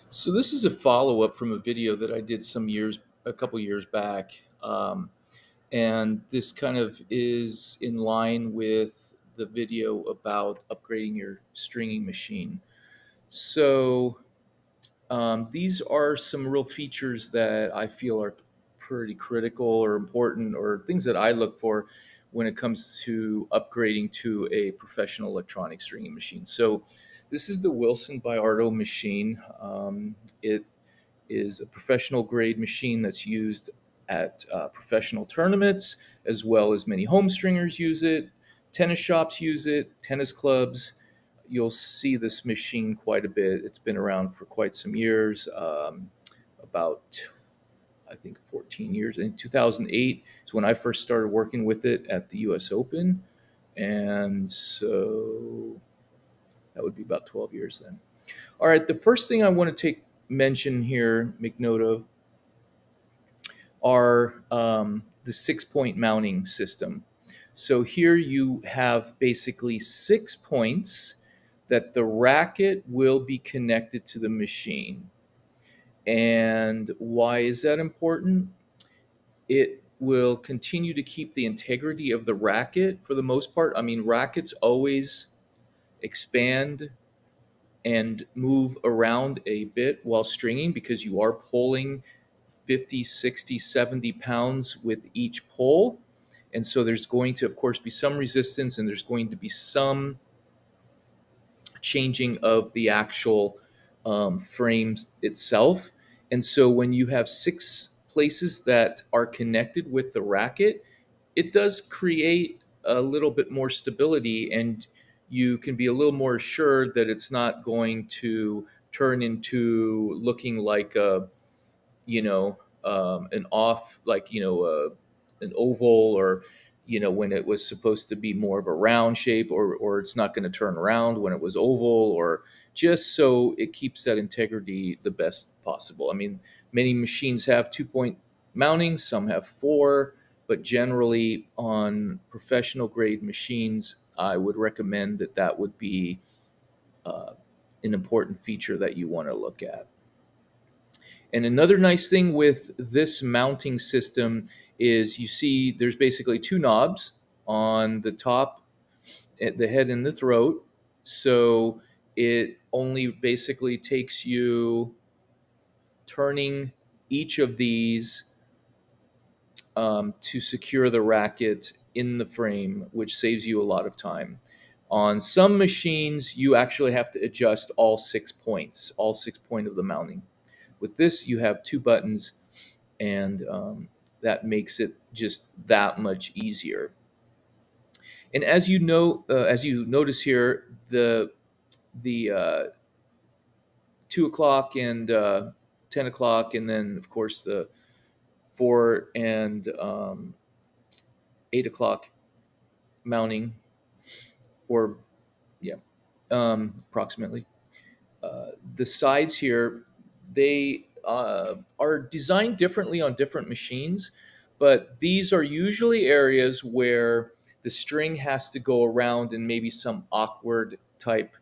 So this is a follow-up from a video that I did a couple years back, and this kind of is in line with the video about upgrading your stringing machine. So these are some real features that I feel are pretty critical or important, or things that I look for when it comes to upgrading to a professional electronic stringing machine. So this is the Wilson Biardo machine. It is a professional grade machine that's used at professional tournaments, as well as many home stringers use it. Tennis shops use it, tennis clubs. You'll see this machine quite a bit. It's been around for quite some years, about I think 14 years. In 2008 is when I first started working with it at the US Open. And so that would be about 12 years then. All right, the first thing I want to mention here, make note of, are the 6-point mounting system. So here you have basically 6 points that the racket will be connected to the machine. And why is that important? It will continue to keep the integrity of the racket for the most part. I mean, rackets always expand and move around a bit while stringing because you are pulling 50, 60, 70 pounds with each pull. And so there's going to, of course, be some resistance, and there's going to be some changing of the actual frames itself. And so when you have 6 places that are connected with the racket, it does create a little bit more stability, and you can be a little more assured that it's not going to turn into looking like a, an off, like, an oval, or, when it was supposed to be more of a round shape, or it's not going to turn around when it was oval, or just so it keeps that integrity the best possible. I mean, many machines have 2-point mounting, some have 4, but generally on professional grade machines, I would recommend that would be an important feature that you want to look at. And another nice thing with this mounting system is you see there's basically 2 knobs on the top, at the head and the throat. So it only basically takes you turning each of these to secure the racket in the frame, which saves you a lot of time. On some machines, you actually have to adjust all 6 points, all 6 points of the mounting. With this, you have 2 buttons, and that makes it just that much easier. And as you notice here, the 2 o'clock and 10 o'clock, and then of course the 4 and 8 o'clock mounting, or yeah, approximately. The sides here, they are designed differently on different machines, but these are usually areas where the string has to go around in maybe some awkward type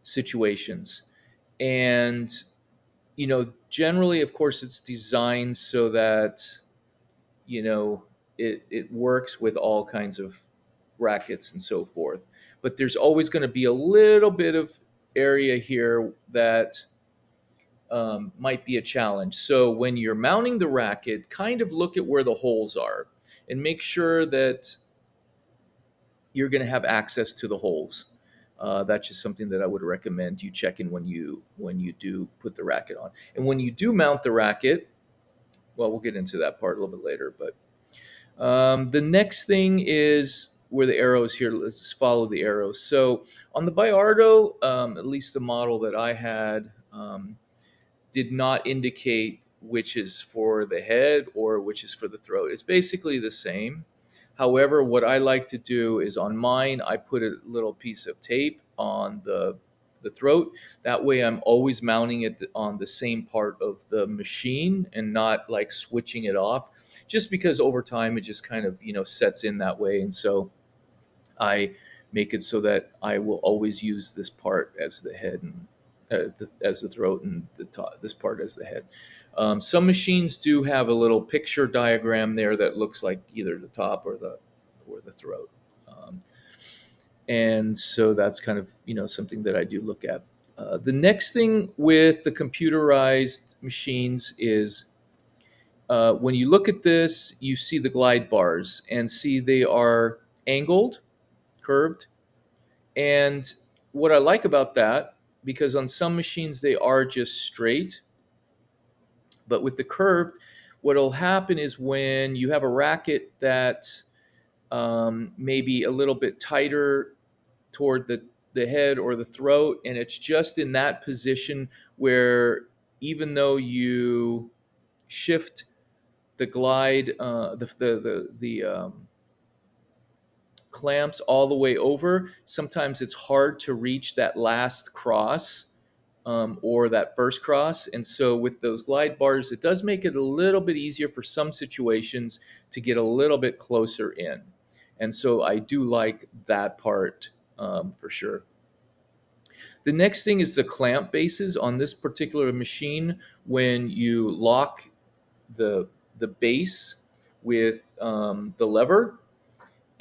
situations. And, generally, of course, it's designed so that, it works with all kinds of rackets and so forth. But there's always going to be a little bit of area here that might be a challenge. So when you're mounting the racket, kind of look at where the holes are and make sure that you're going to have access to the holes. That's just something that I would recommend you check in when you do put the racket on. And when you do mount the racket, well, we'll get into that part a little bit later. But the next thing is where the arrows here. Let's just follow the arrows. So on the Biardo, at least the model that I had, did not indicate which is for the head or which is for the throat. It's basically the same. However, what I like to do is on mine, I put a little piece of tape on the throat. That way I'm always mounting it on the same part of the machine and not like switching it off, just because over time it just kind of, sets in that way. And so I make it so that I will always use this part as the head as the throat, and the top, this part as the head. Some machines do have a little picture diagram there that looks like either the top or the throat. And so that's kind of, something that I do look at. The next thing with the computerized machines is, when you look at this, you see the glide bars, and see they are angled, curved. And what I like about that, because on some machines they are just straight, but with the curved, what will happen is when you have a racket that may be a little bit tighter toward the head or the throat, and it's just in that position where, even though you shift the glide, the clamps all the way over, sometimes it's hard to reach that last cross, or that first cross. And so with those glide bars, it does make it a little bit easier for some situations to get a little bit closer in. And so I do like that part, for sure. The next thing is the clamp bases on this particular machine. When you lock the base with the lever,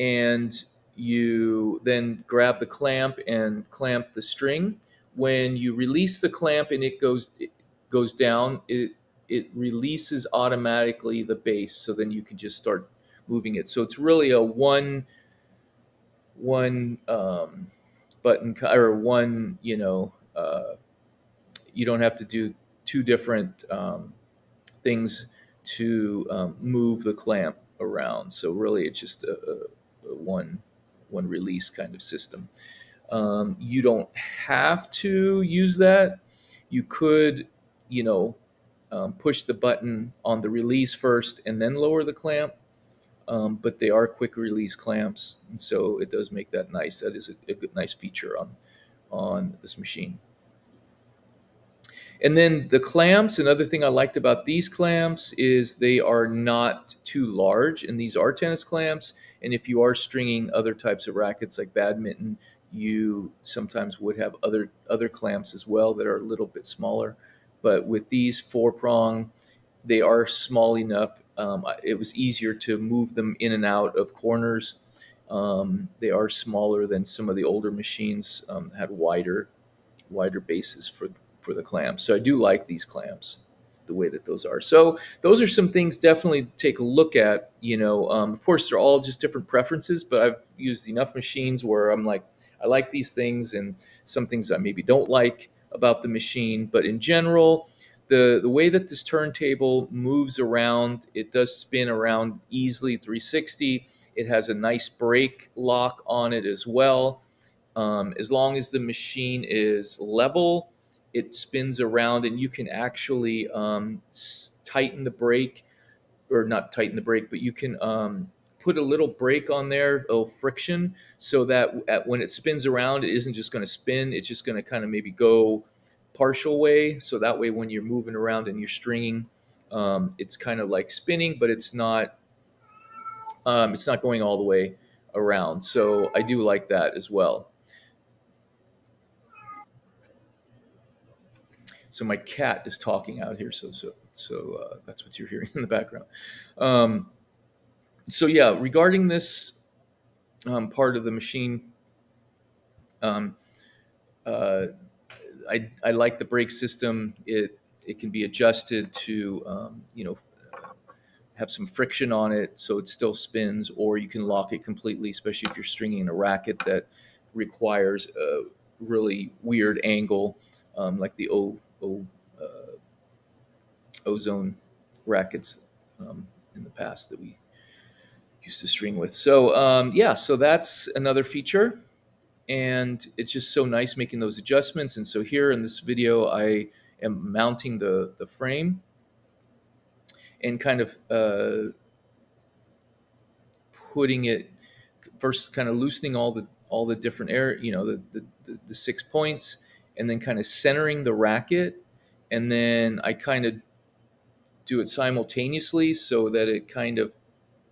and you then grab the clamp and clamp the string, when you release the clamp and it goes down, it releases automatically the base, so then you can just start moving it. So it's really a one button, or one, you don't have to do two different things to move the clamp around. So really, it's just a one release kind of system. You don't have to use that. You could, push the button on the release first and then lower the clamp. But they are quick release clamps, and so it does make that nice. That is a good, nice feature on this machine. And then the clamps, another thing I liked about these clamps is they are not too large, and these are tennis clamps. And if you are stringing other types of rackets like badminton, you sometimes would have other clamps as well that are a little bit smaller. But with these 4-prong, they are small enough. It was easier to move them in and out of corners. They are smaller than some of the older machines, had wider bases for the clamps. So I do like these clamps, the way that those are. So those are some things definitely to take a look at. Of course, they're all just different preferences, but I've used enough machines where I'm like, I like these things, and some things I maybe don't like about the machine. But in general, the way that this turntable moves around, it does spin around easily 360. It has a nice brake lock on it as well. As long as the machine is level, it spins around, and you can actually tighten the brake, or not tighten the brake, but you can put a little brake on there, a little friction, so that when it spins around, it isn't just going to spin. It's just going to kind of maybe go partial way. So that way, when you're moving around and you're stringing, it's kind of like spinning, but it's not going all the way around. So I do like that as well. So my cat is talking out here, so that's what you're hearing in the background. So yeah, regarding this part of the machine, um, uh, I like the brake system. It can be adjusted to have some friction on it so it still spins, or you can lock it completely, especially if you're stringing a racket that requires a really weird angle, like the ozone rackets in the past that we used to string with. So yeah, so that's another feature, and it's just so nice making those adjustments. And so here in this video, I am mounting the frame and kind of putting it first, kind of loosening all the different air, the 6 points, and then kind of centering the racket, and then I kind of do it simultaneously so that it kind of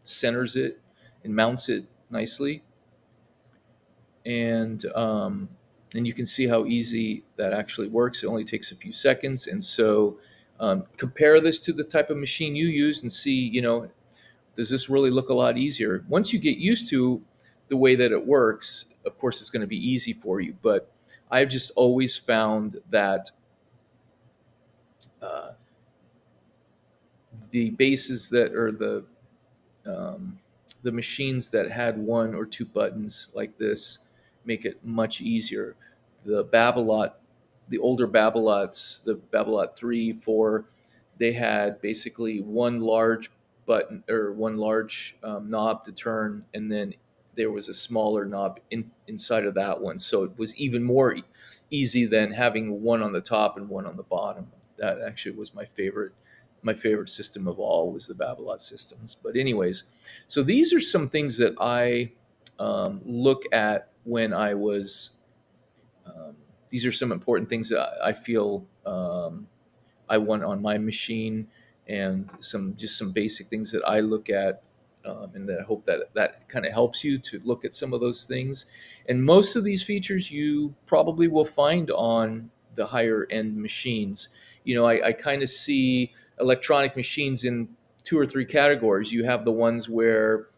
centers it and mounts it nicely. And And you can see how easy that actually works. It only takes a few seconds. And so compare this to the type of machine you use and see, does this really look a lot easier? Once you get used to the way that it works, of course, it's going to be easy for you. But I've just always found that uh, the bases that are um, the machines that had one or two buttons like this make it much easier. The Babolat, the older Babalots, the Babolat 3, 4, they had basically one large button or one large knob to turn, and then there was a smaller knob inside of that one. So it was even more easy than having one on the top and one on the bottom. That actually was my favorite system of all was the Babolat systems. But anyways, so these are some things that I look at when I was. These are some important things that I feel I want on my machine, and some basic things that I look at, and that I hope that kind of helps you to look at some of those things. And most of these features you probably will find on the higher end machines. I kind of see electronic machines in two or three categories. You have the ones where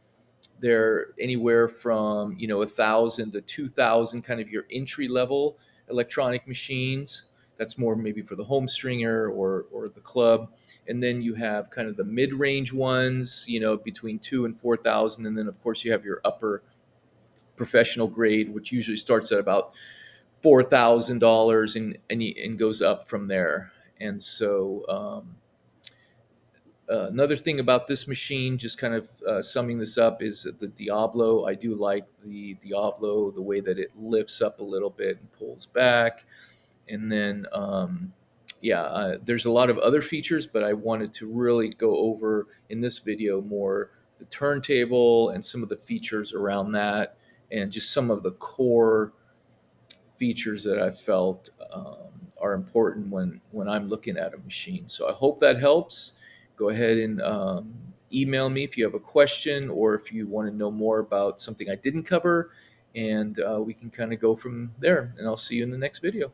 they're anywhere from 1,000 to 2,000, kind of your entry level electronic machines. That's more maybe for the home stringer or the club. And then you have kind of the mid range ones, between 2 and 4,000. And then of course you have your upper professional grade, which usually starts at about $4,000 and goes up from there. And so another thing about this machine, just kind of summing this up, is the Diablo. I do like the Diablo, the way that it lifts up a little bit and pulls back. And then, there's a lot of other features, but I wanted to really go over in this video more the turntable and some of the features around that, and just some of the core features that I felt are important when I'm looking at a machine. So I hope that helps. Go ahead and email me if you have a question or if you want to know more about something I didn't cover, and we can kind of go from there. And I'll see you in the next video.